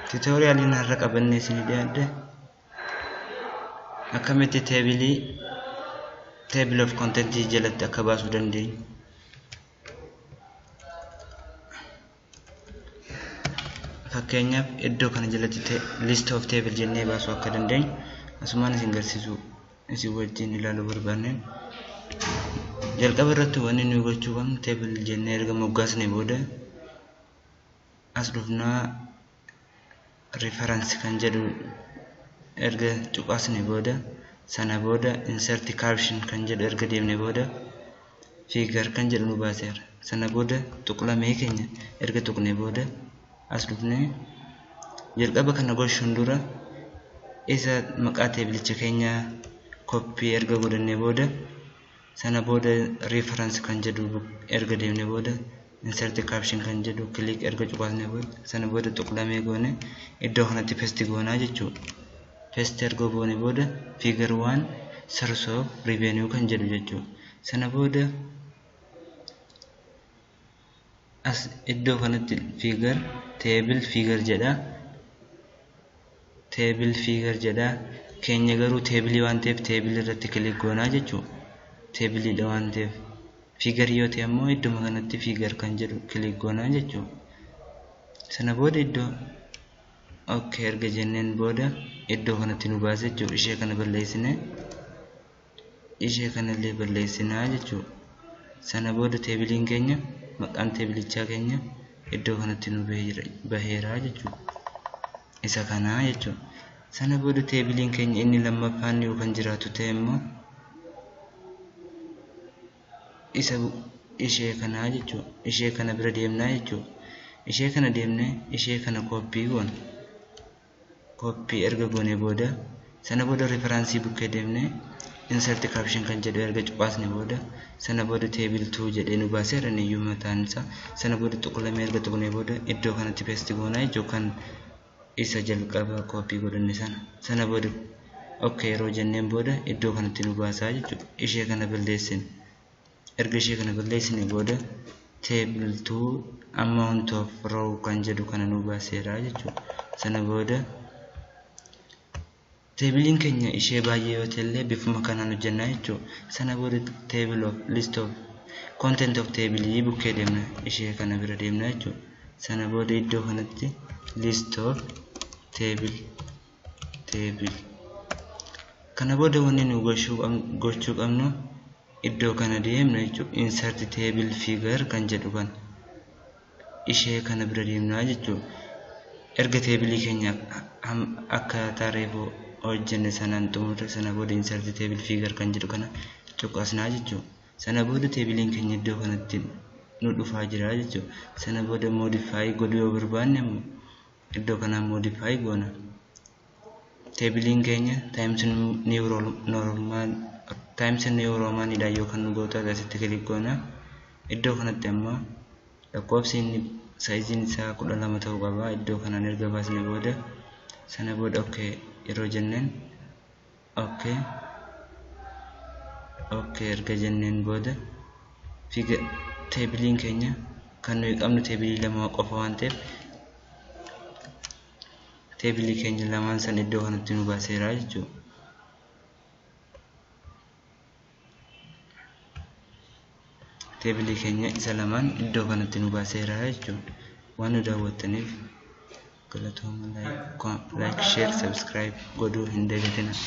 tutorial in har'a qabannee isin dhiyaadde akkamitti table of content jalatti akka baasuu dandeenyu fakkeenyaaf iddoo kana jalatti list of table jennee baasuu akka dandeenyu asumaan isin garsiisu isin wajjin ilaaluu barbaanne jalqaba irratti wanni nuyi gochuu qabnu table jennee erga moggaasnee booda as dhufnaa reference kan jedhu erga tuqaasnee booda sana booda insert caption kan jedhu erga deemnee booda figure kan jedhu nu baaseera sana booda tuqlamee keenya erga tuqnee booda as dhufnee jalqaba kana gochuun dura isa maqaa teebilicha keenya copy erga godhannee booda sana booda reference kan jedhu erga deemnee booda insert caption kan jedhu click erga tuqaasnee booda sana booda tuqlamee goone iddoo kanatti paste goonaa jechuudha. Paste erga goone booda figure 1 source of revenue kan jedhu jechuudha. Sana booda as iddoo kanatti figure table figure jedha keenya garuu table waan ta'eef table irratti click goonaa jechuudha. Table dha waan ta'eef figure yoo ta'e ammoo iddoo kanatti figure kan jedhu click goonaa jechuudha. Sana booda iddoo okay erga jenneen booda iddoo kanatti nu baase jechuudha. Ishee kana balleessine ishee kanallee balleessinaa jechuudha. Sana booda teebiliin keenya maqaan teebilichaa keenya iddoo kanatti nu baheeraa jechuudha. Isa kanaa jechuudha. Sana booda teebiliin keenya inni lammaffaan yoo kan jiraatu ta'e immoo isa ishee kanaa jechuudha. Ishee kana bira deemnaa jechuudha. Ishee kana deemnee ishee kana copy goona. Copy erga goone booda sana booda reference bukkee deemnee insert caption kan jedhu erga cuqaasne booda sana booda table 2 jedhee nu baaseera niyyuu mataan isaa sana booda tuqlamee erga tuqnee booda iddoo kanatti paste goonaa jechuudha kan isa jalqaba copy godhanne sana booda okay yeroo jenneen booda iddoo kanatti nu baasaa jechuudha. Ishee kana balleessine erga ishee kana balleessine booda table 2 amount of row kan jedhu kana nu baaseera jechuudha. Sana booda teebiliin keenya ishee baay'ee yoo ta'e bifuma kanaan hojjannaa jechuudha. Sana booda table of list of content of table bukkee deemna ishee kana bira deemna jechuudha. Sana booda iddoo kanatti list of table kana booda wanni nu gochuu qabnu iddoo kana deemna jechuudha. Insert table figure kan jedhu kan ishee kana bira deemna jechuudha. Erga teebilii keenya akka tareefoo hojjenne sanaan xumurre sana booda insert table figure kan jedhu kana tuqaasnaa jechuudha. Sana booda teebiliin keenya iddoo kanatti nu dhufaa jira jechuudha. Sana booda modify godhuu yoo barbaanne iddoo kanaan modify goona. Teebiliin keenya times new roman dha yookaan nu gootaa asitti click goona. Iddoo kanatti ammoo lakkoofsi inni saayiziin isaa 12 ta'uu qaba. Iddoo kanaan erga baasne booda sana booda okay yeroo jenneen okay erga jenneen booda figure teebiliin keenya kan nuyi qabnu teebilii lama qofa waan ta'eef teebilii keenya lamaan san iddoo kanatti nu baaseera jechuudha. Teebilii keenya isa lamaan iddoo kanatti nu baaseera jechuudha. Waan nu daawwattaniif galatooma like share subscribe godhuu hin dagatinaa.